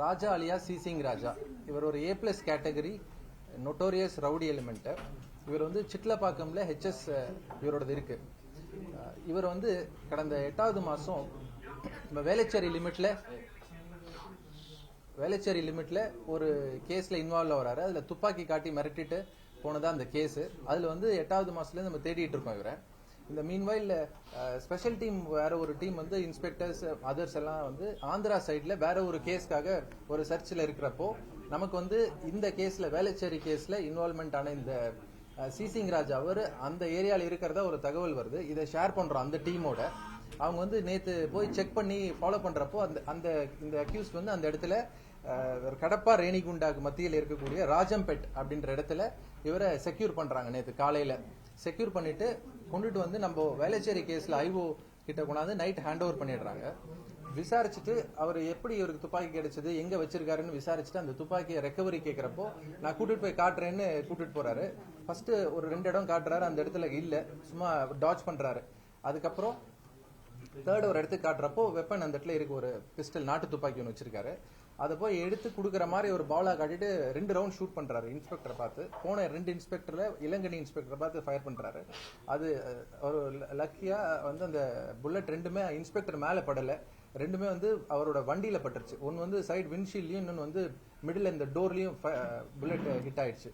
ராஜா அலியா சிசிங் ராஜா. இவர் ஒரு A+ category notorious rowdy element. இவர் வந்து சிட்லப்பாக்கம்ல HS இவரோடது இருக்கு. இவர் வந்து கடந்த 8வது மாசம் வேளச்சேரி லிமிட்ல ஒரு கேஸ்ல இன்வால்வ் ஆகிறாரு. அதுல துப்பாக்கி காட்டி மிரட்டிட்டு போனதா அந்த கேஸ். அதுல வந்து 8வது மாசத்துல நம்ம தேடிட்டு இருக்கோம் இவரை. இந்த மீன்வைல் ஸ்பெஷல் டீம் வேற ஒரு டீம் வந்து இன்ஸ்பெக்டர்ஸ் அதர்ஸ் எல்லாம் வந்து ஆந்திரா சைட்ல வேற ஒரு கேஸ்க்காக ஒரு சர்ச்சில் இருக்கிறப்போ நமக்கு வந்து இந்த கேஸ்ல வேளச்சேரி கேஸ்ல இன்வால்வ்மெண்ட் ஆன இந்த சிசிங் ராஜ் அவர் அந்த ஏரியால இருக்கிறதா ஒரு தகவல் வருது. இதை ஷேர் பண்றோம் அந்த டீமோட. அவங்க வந்து நேத்து போய் செக் பண்ணி ஃபாலோ பண்றப்போ அந்த இந்த அக்யூஸ்ட் வந்து அந்த இடத்துல கடப்பா ரேணிகுண்டாக்கு மத்தியில் இருக்கக்கூடிய ராஜம்பெட் அப்படின்ற இடத்துல இவரை செக்யூர் பண்றாங்க. நேத்து காலையில செக்யூர் பண்ணிட்டு கொண்டுட்டு வந்து நம்ம வேளச்சேரி கேஸ்ல ஐஓ கிட்ட கொண்டாந்து நைட் ஹேண்ட் ஓவர் பண்ணிடுறாங்க. விசாரிச்சுட்டு அவர் எப்படி இவருக்கு துப்பாக்கி கிடைச்சது, எங்க வச்சிருக்காருன்னு விசாரிச்சுட்டு அந்த துப்பாக்கியை ரெக்கவரி கேட்கிறப்போ நான் கூட்டிட்டு போய் காட்டுறேன்னு கூட்டிட்டு போறாரு. ஃபர்ஸ்ட் ஒரு 2 இடம் காட்டுறாரு, அந்த இடத்துல இல்ல, சும்மா டாட்ச் பண்றாரு. அதுக்கப்புறம் தேர்ட் ஒரு இடத்துக்கு காட்டுறப்போ வெப்பன் அந்த இடத்துல இருக்கு, ஒரு பிஸ்டல் நாட்டு துப்பாக்கி ஒன்று வச்சிருக்காரு. அதை போய் எடுத்து கொடுக்குற மாதிரி ஒரு பாலா காட்டிட்டு 2 ரவுண்ட் ஷூட் பண்றாரு. இன்ஸ்பெக்டரை பார்த்து போன 2 இன்ஸ்பெக்டர்ல இளங்கனி இன்ஸ்பெக்டரை பார்த்து ஃபயர் பண்றாரு. அது ஒரு லக்கியா வந்து அந்த புல்லட் 2மே இன்ஸ்பெக்டர் மேல படல, 2மே வந்து அவரோட வண்டியில பட்டுருச்சு. ஒன்னு வந்து சைடு விண்ட்ஷீல்ட்லயும், இன்னொன்னு வந்து மிடில் இந்த டோர்லயும் புல்லட் ஹிட் ஆயிடுச்சு.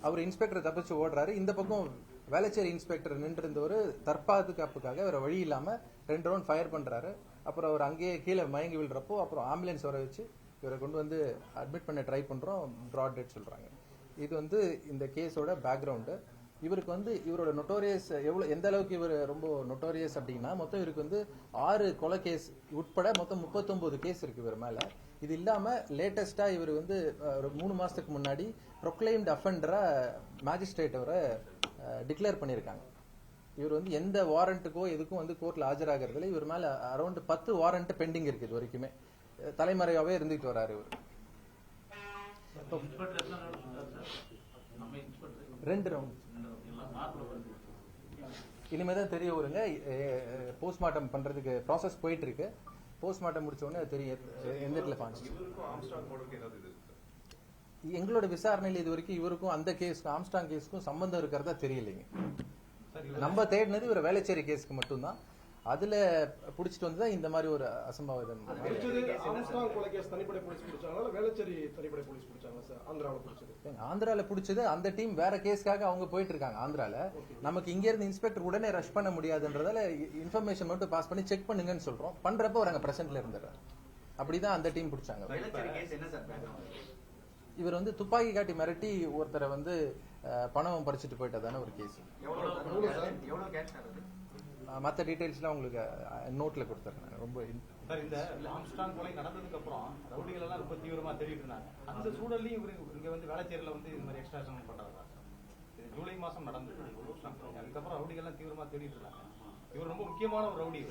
அவர் இன்ஸ்பெக்டர் தப்பிச்சு ஓடுறாரு. இந்த பக்கம் வேளச்சேரி இன்ஸ்பெக்டர் நின்று இருந்தவர் தற்பாதுகாப்புக்காக வேற வழி இல்லாம 2 ரவுண்ட் ஃபயர் பண்றாரு. அப்புறம் அவர் அங்கேயே கீழே மயங்கி விழுறப்போ அப்புறம் ஆம்புலன்ஸ் வர வச்சு இவரை கொண்டு வந்து அட்மிட் பண்ண ட்ரை பண்றோம். பிராட் டெட் சொல்றாங்க. இது வந்து இந்த கேஸோட பேக்ரவுண்டு. இவருக்கு வந்து இவரோட நொட்டோரியஸ் எந்த அளவுக்கு இவர் ரொம்ப நொட்டோரியஸ் அப்படின்னா, மொத்தம் இவருக்கு வந்து 6 கொலை கேஸ் உட்பட மொத்தம் 39 கேஸ் இருக்கு இவர் மேல. இது இல்லாம லேட்டஸ்டா இவர் வந்து ஒரு 3 மாசத்துக்கு முன்னாடி ப்ரொக்ளைம்டு அஃபெண்டரா மேஜிஸ்ட்ரேட் அவரை டிக்ளேர் பண்ணியிருக்காங்க. இவர் வந்து எந்த வாரண்ட்டுக்கோ எதுக்கும் வந்து கோர்ட்ல ஆஜராகிறதுல இவர் மேல அரௌண்ட் 10 வாரண்ட் பெண்டிங் இருக்கு. இது வரைக்குமே தலைமறையாவே இருந்துட்டு வராரு இவர். 2 ரவுண்ட் இனிமேதான் தெரிய வருங்க. போஸ்ட்மார்ட்டம் பண்றதுக்கு ப்ராசஸ் போயிட்டு இருக்கு. போஸ்ட்மார்ட்டம் முடிச்ச உடனே அது தெரியும் எந்த இடத்துல பாஞ்சு. எங்களோட விசாரணையில் இது வரைக்கும் இவருக்கும் அந்த கேஸ்க்கும் ஆம்ஸ்ட்ராங் கேஸ்க்கும் சம்பந்தம் இருக்கிறதா தெரியலைங்க. நம்ம தேடினது இவர் வேளச்சேரி கேஸ்க்கு மட்டும்தான். அதுல புடிச்சிட்டு வந்துதான் இந்த மாதிரி ஒரு அசம்பாவிதம். ஆந்திரால புடிச்சது அந்த டீம் வேற கேஸ்க்காக அவங்க போயிட்டு இருக்காங்க ஆந்திரால. நமக்கு இங்க இருந்து இன்ஸ்பெக்டர் உடனே ரஷ் பண்ண முடியாதுன்றதால இன்ஃபர்மேஷன் மட்டும் பாஸ் பண்ணி செக் பண்ணுங்கன்னு சொல்றோம். பண்றப்ப அவர் அங்க பிரசன்ட்ல இருந்துறாரு. அப்படிதான் அந்த டீம் பிடிச்சாங்க. இவர் வந்து துப்பாக்கி காட்டி மிரட்டி ஒருத்தரை வந்து பணம் பறிச்சுட்டு போயிட்டதான ஒரு கேஸ். மற்ற டீடைல்ஸ்லாம் உங்களுக்கு நோட்ல கொடுத்துறேன். ரொம்ப இந்த ஆம்ஸ்ட்ராங் கொலை நடந்ததுக்கு அப்புறம் ரவுடிகள் எல்லாம் ரொம்ப தீவிரமா தேடிட்டு இருந்தாங்க. அந்த சூழலையும் இவரு இங்க வந்து வேளச்சேரியில வந்து இந்த மாதிரி எக்ஸ்ட்ராக்ஷன் பண்றாங்க. ஜூலை மாசம் நடந்தது. அதுக்கப்புறம் ரவுடிகள் எல்லாம் தீவிரமா தேடிட்டு இருந்தாங்க. இவர் ரொம்ப முக்கியமான ஒரு ரவுடி.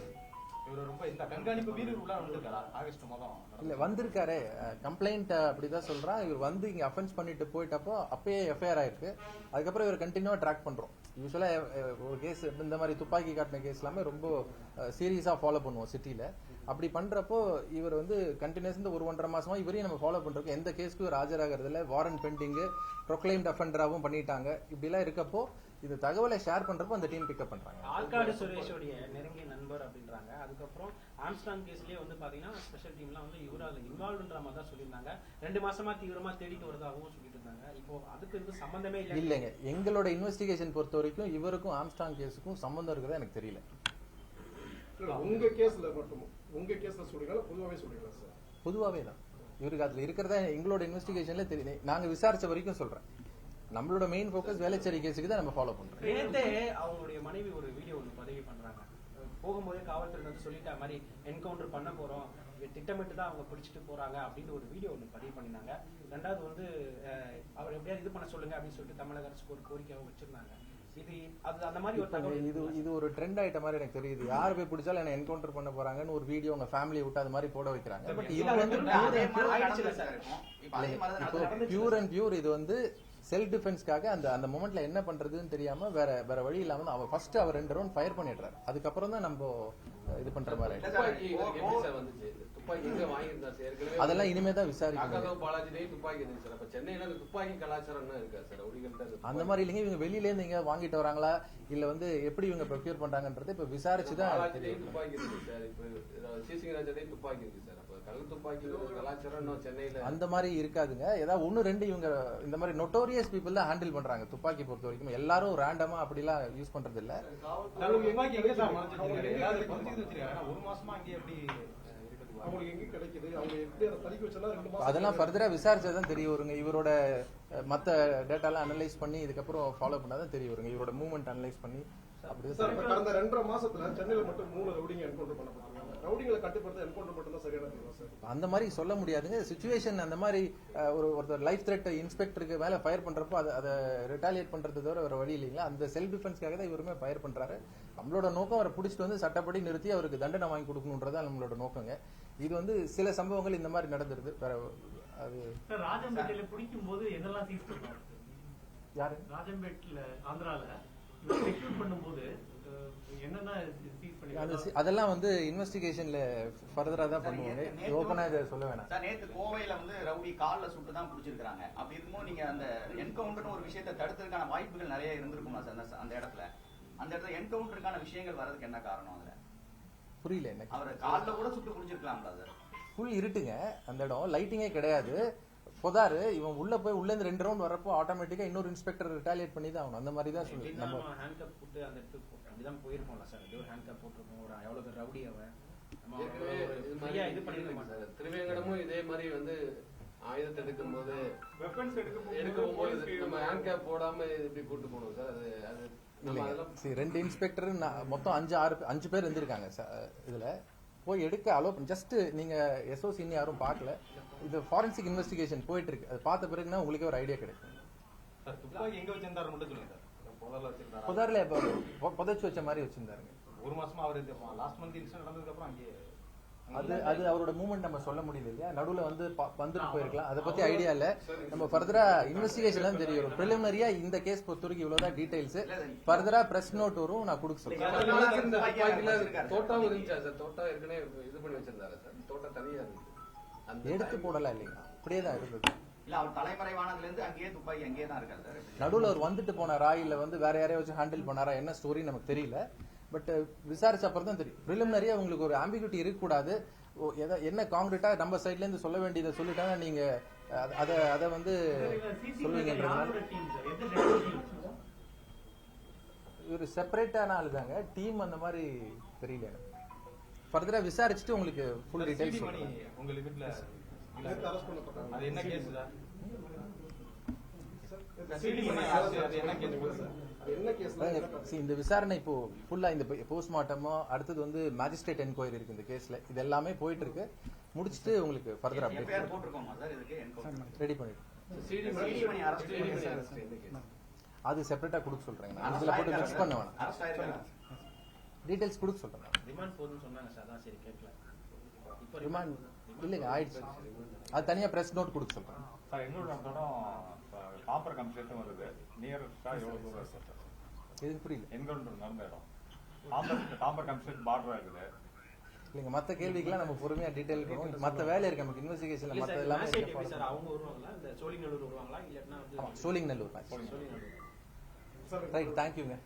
இவர் ரொம்ப இந்த கண்காணிப்பு வீரர் உள்ள வந்திருக்காரா? ஆகஸ்ட் மாதம் இல்ல வந்திருக்காரு. கம்ப்ளைண்ட் அப்படிதான் சொல்றான். இவர் வந்து இங்க அஃபென்ஸ் பண்ணிட்டு போயிட்டப்போ அப்பயே எஃப்ஐஆர் ஆயிருக்கு. அதுக்கப்புறம் இவர் கண்டினியூவா ட்ராக் பண்றோம். யூஸ்வலா ஒரு கேஸ் இந்த மாதிரி துப்பாக்கி காட்டின கேஸ் எல்லாமே ரொம்ப சீரியஸா ஃபாலோ பண்ணுவோம் சிட்டில. அப்படி பண்றப்போ இவர் வந்து கண்டினியூஸ் இந்த 1.5 மாசமா இவரையும் நம்ம ஃபாலோ பண்றோம். எந்த கேஸ்க்கு இவர் ஆஜராகிறதுல வாரண்ட் பெண்டிங், ப்ரொக்ளைம்டு அஃபெண்டராகவும் பண்ணிட்டாங்க. இப்படி எல்லாம் இருக்கப்போ இந்த தகவலை ஷேர் பண்றப்போ அந்த டீம் பிக்கப் பண்றாங்க. ஆற்காடு சுரேஷோடைய நெருங்கிய நண்பர் அப்படின்றாங்க. அதுக்கப்புறம் ஆம்ஸ்ட்ராங் கேஸ்லயே வந்து பாத்தீங்கன்னா ஸ்பெஷல் டீம்லாம் வந்து இவரு அதுல இன்வால்வ்ன்ற மாதிரி தான் சொல்லியிருந்தாங்க. 2 மாசமா தீவிரமா தேடிட்டு வருதாகவும் சொல்லிட்டு இருந்தாங்க. இப்போ அதுக்கு இது சம்பந்தமே இல்லைங்க. எங்களோட இன்வெஸ்டிகேஷன் பொறுத்த வரைக்கும் இவருக்கும் ஆம்ஸ்ட்ராங் கேஸுக்கும் சம்பந்தம் இருக்கிறதா எனக்கு தெரியல. உங்க கேஸ்ல மட்டும் உங்க கேஸ்ல சொல்றீங்களா பொதுவாவே சொல்றீங்களா சார்? பொதுவாவே தான் இவருக்கு அதுல இருக்கிறதா எங்களோட இன்வெஸ்டிகேஷன்ல தெரியும். நாங்க விசாரிச்ச வரைக்கும் சொல்றேன். நம்மளோட மெயின் ஃபோக்கஸ் வேளச்சேரி கேஸுக்கு தான் நம்ம ஃபாலோ பண்றோம். நேத்தே அவங்களுடைய மனைவி ஒரு வீடியோ ஒன்று பதிவு பண்றாங்க. போகும்போதே காவல்துறை வந்து சொல்லிட்டா மாதிரி என்கவுண்டர் பண்ண போறோம், திட்டமிட்டு தான் அவங்க பிடிச்சிட்டு போறாங்க அப்படின்னு ஒரு வீடியோ ஒன்று பதிவு பண்ணிருந்தாங்க. 2வது வந்து அவர் எப்படியாவது இது பண்ண சொல்லுங்க அப்படின்னு சொல்லிட்டு தமிழக அரசுக்கு ஒரு கோரிக்கையாக வச்சிருந்தாங்க. இது ஒரு ட்ரெண்ட் ஆயிட்ட மாதிரி எனக்கு தெரியுது. யார் போய் பிடிச்சாலும் என்ன என்கவுண்டர் பண்ண போறாங்கன்னு ஒரு வீடியோ உங்க ஃபேமிலி விட்டு அது மாதிரி போட வைக்கிறாங்க. பட் இது வந்து பியூர் அண்ட் பியூர் இது வந்து செல்ஃப் டிஃபென்ஸ்க்காக அந்த மொமெண்ட்ல என்ன பண்றதுன்னு தெரியாம வேற வழி இல்லாம அவர் ஃபர்ஸ்ட் அவர் 2 ரவுண்ட் ஃபயர் பண்ணிடுறாரு. அதுக்கப்புறம் தான் நம்ம இது பண்ற மாதிரி. துப்பாக்கி எங்க வாங்கியிருந்தா சார்? ஏற்கனவே அதெல்லாம் இனிமே தான் விசாரிக்கணும். நாகர்கோவில் பாலாஜிலேயே துப்பாக்கி இருந்துச்சு சார். அப்ப சென்னையில அந்த துப்பாக்கி கலாச்சாரம் என்ன இருக்கா சார்? ரவுடிகள்ட்ட அந்த மாதிரி இல்லைங்க, இவங்க வெளியில இருந்து இங்க வாங்கிட்டு வராங்களா இல்ல வந்து எப்படி இவங்க ப்ரொக்யூர் பண்றாங்கன்றது இப்ப விசாரிச்சுதான் பாலாஜிலேயே தெரியும். துப்பாக்கி இருக்கு சார். இப்ப சிசிங்கராஜ்லயும் துப்பாக்கி இருக்கு சார். அப்ப கள்ள துப்பாக்கி கலாச்சாரம் இன்னும் சென்னையில அந்த மாதிரி இருக்காதுங்க. ஏதாவது ஒன்னு ரெண்டு இவங்க இந்த மாதிரி நொட்டோரியஸ் பீப்புள் தான் ஹேண்டில் பண்றாங்க துப்பாக்கி பொறுத்த வரைக்கும். எல்லாரும் ரேண்டமா அப்படிலாம் யூஸ் பண்றது இல்ல. துப்பாக்கி எங்க சார் மறைச்சிருக்காங்க? ஏதாவது பறிச்சு வச்சிருக்காங்க. ஒரு மாசமா அங்கே எப்படி இருக்குது? அவங்களுக்கு எங்க கிடைக்குது? அவங்க எப்படி அதை பறிக்க வச்சா 2 மாசம் அதெல்லாம் ஃபர்தரா விசாரிச்சாதான் தெரிய வருங்க. இவரோட மத்த டேட்டாலாம் அனலைஸ் பண்ணி இதுக்கப்புறம் ஃபாலோ பண்ணாதான் தெரிய வருங்க. இவரோட மூவ்மெண்ட் அனலைஸ் பண்ணி அப்படியே சார் இப்ப கடந்த 2.5 மாசத்துல சென்னையில மட்டும் 3 ரவுடிங்க என்கவுண்டர் பண்ணப்பட்டிருக்காங்க. ரவுடிங்களை கட்டுப்படுத்த என்கவுண்டர் மட்டும் தான் சரியான தீர்வு சார். அந்த மாதிரி சொல்ல முடியாதுங்க. சிச்சுவேஷன் அந்த மாதிரி ஒருத்தர் லைஃப் த்ரெட் இன்ஸ்பெக்டருக்கு மேல ஃபயர் பண்றப்போ அதை ரிட்டாலியேட் பண்றது தவிர வேற வழி இல்லைங்களா. அந்த செல்ஃப் டிஃபென்ஸ்க்காக தான் இவருமே ஃபயர் பண்றாரு. நம்மளோட நோக்கம் அவரை பிடிச்சிட்டு வந்து சட்டப்படி நிறுத்தி அவருக்கு தண்டனை வாங்கி கொடுக்கணுன்றதா நம்மளோட நோக்கங்க. இது வந்து சில சம்பவங்கள் இந்த மாதிரி நடந்துருது. வேற அது ராஜம்பேட்டையில பிடிக்கும் போது என்னெல்லாம் சீஸ் பண்ணாங்க? யாரு ராஜம்பேட்ல ஆந்திரால செக்யூர் பண்ணும்போது என்னென்ன சீஸ் பண்ணி அதெல்லாம் வந்து இன்வெஸ்டிகேஷன்ல ஃபர்தரா தான் பண்ணுவாங்க. ஓபனா இதை சொல்ல வேணாம் சார். நேத்து கோவையில வந்து ரவுடி கால்ல சுட்டு தான் பிடிச்சிருக்காங்க. அப்படி இருக்கும்போது நீங்க அந்த என்கவுண்டர்னு ஒரு விஷயத்தை தடுத்ததுக்கான வாய்ப்புகள் நிறைய இருந்திருக்குமா சார்? அந்த இடத்துல என்கவுண்டருக்கான விஷயங்கள் வர்றதுக்கு என்ன காரணம்? அதுல புரியல எனக்கு. அவர் கால்ல கூட சுட்டு பிடிச்சிருக்கலாம்ல சார்? ஃபுல் இருட்டுங்க அந்த இடம், லைட்டிங்கே கிடையாது. புதாரு இவன் உள்ள இருந்து 2 ரவுண்ட் வரப்போ ஆட்டோமேட்டிக்கா இன்னொரு இன்ஸ்பெக்டர் ரிட்டாலியேட் பண்ணி தான் ஆகணும். அந்த மாதிரி தான் சொல்லி நம்ம ஹேண்ட்கப் போட்டு அந்த இடத்துக்கு அப்படிதான் போயிருப்போம்ல சார். ஏதோ ஹேண்ட்கப் போட்டிருக்கோம். ஒரு எவ்வளவு பேர் ரவுடி அவன் ஏற்கனவே இது மாதிரி இது பண்ணிருக்க சார். திருவேங்கடமும் இதே மாதிரி வந்து ஆயுதத்தை எடுக்கும் போது வெப்பன்ஸ் எடுக்கும் போது நம்ம ஹேண்ட் கேப் போடாம இப்படி கூட்டு போனோம் சார். அது நம்ம அதெல்லாம் சரி 2 இன்ஸ்பெக்டர் மொத்தம் 5 பேர் இருந்திருக்காங்க இதுல போய் எடுக்க அலோ ஜஸ்ட் நீங்க எஸ்ஓசி இன்னும் யாரும் பார்க்கல. இது ஃபாரன்சிக் இன்வெஸ்டிகேஷன் போயிட்டு இருக்கு. அது பார்த்த பிறகுனா உங்களுக்கு ஒரு ஐடியா கிடைக்கும். சார் துப்பாக்கி எங்க வச்சிருந்தாரு மட்டும் சொல்லுங்க சார். புதர்ல வச்சிருந்தாரு. புதார்ல புதைச்சு வச்ச மாதிரி வச்சிருந்தாருங்க. ஒரு மாசமா அவர் லாஸ்ட் மந்த் இன்சிடென்ட் நடந்ததுக்கு அப்புறம் அங்கே அது அவரோட மூவ்மெண்ட் நம்ம சொல்ல முடியல இல்லையா. நடுவுல வந்து வந்துட்டு போயிருக்கலாம். அதை பத்தி ஐடியா இல்ல. நம்ம ஃபர்தரா இன்வெஸ்டிகேஷன் தான் தெரியும். பிரிலிமினரியா இந்த கேஸ் பொறுத்த வரைக்கும் இவ்வளவுதான் டீடைல்ஸ். ஃபர்தரா பிரஸ் நோட் வரும், நான் கொடுக்க சொல்றேன். தோட்டம் இருந்துச்சா சார்? தோட்டம் ஏற்கனவே இது பண்ணி வச்சிருந்தாரு சார். தோட்டம் தனியா இருந்துச்சு. எடுத்து போடலாம் இல்லைங்களா, அப்படியே தான் இருந்தது. இல்ல அவர் தலைமறைவானதுல இருந்து அங்கேயே துப்பாக்கி அங்கேயே தான் இருக்காரு சார். நடுவுல அவர் வந்துட்டு போனாரா இல்ல வந்து வேற யாரையா வச்சு ஹேண்டில் பண்ணாரா என்ன ஸ்டோரி நமக்கு தெரியல. பட் விசாரிச்ச அப்புறம் தான் தெரியும். பிரிலிமினரியா உங்களுக்கு ஒரு ஆம்பிகுட்டி இருக்கக்கூடாது. என்ன காங்கிரீட்டா நம்ம சைட்ல இருந்து சொல்ல வேண்டியதை சொல்லிட்டாங்க. நீங்க அத வந்து சொல்லுவீங்கன்றதுனால ஒரு செப்பரேட்டான ஆளு தாங்க. டீம் அந்த மாதிரி தெரியல எனக்கு. ஃபர்தரா விசாரிச்சுட்டு உங்களுக்கு ஃபுல் டீடைல்ஸ் சொல்றேன். உங்க லிமிட்ல அரெஸ்ட் பண்ணப்பட்டாங்க. அது என்ன கேஸ் சார்? இந்த விசாரணை இப்போ ஃபுல்லா இந்த போஸ்ட்மார்ட்டமோ அடுத்தது வந்து மேஜிஸ்ட்ரேட் என்கொயரி இருக்கு இந்த கேஸ்ல. இது எல்லாமே போயிட்டு இருக்கு. முடிச்சிட்டு உங்களுக்கு ஃபர்தர் அப்டேட் போட்டிருக்கோமா சார்? இதுக்கு என்கவுண்டர் ரெடி பண்ணிட்டு சிடி மணி அரெஸ்ட் அது செப்பரேட்டா கொடுக்க சொல்றேன். நான் இதுல போட்டு மிக்ஸ் பண்ண வேணாம். அரெஸ்ட் ஆயிருக்காங்க. டீடைல்ஸ் கொடுக்க சொல்றேன். ரிமாண்ட் போதுன்னு சொன்னாங்க சார். அதான் சரி கேட்கல. இப்போ ரிமாண்ட் இல்லைங்க ஆயிடுச்சு. அது தனியா பிரஸ் நோட் கொடுக்க சொல்றேன். சார் எங்களோட தாம்பரம் கம்ப்ளீட்டும் வருது. நியரஸ்டா எவ்வளவு தூரம் இருக்கு சார்? எதுக்கு புரியல? என்கவுண்டர் நடந்த இடம் தாம்பரம் கம்ப்ளீட் பார்டரா இருக்குது. இல்லைங்க மத்த கேள்விக்கெல்லாம் நம்ம பொறுமையா டீடைல் பண்ணுவோம். மத்த வேலை இருக்கு நமக்கு இன்வெஸ்டிகேஷன்ல. மத்த எல்லாமே சார் அவங்க வருவாங்களா? இந்த சோழிங்கநல்லூர் வருவாங்களா? இல்லன்னா வந்து சோழிங்கநல்லூர். சோழிங்கநல்லூர். ரைட், தேங்க்யூங்க.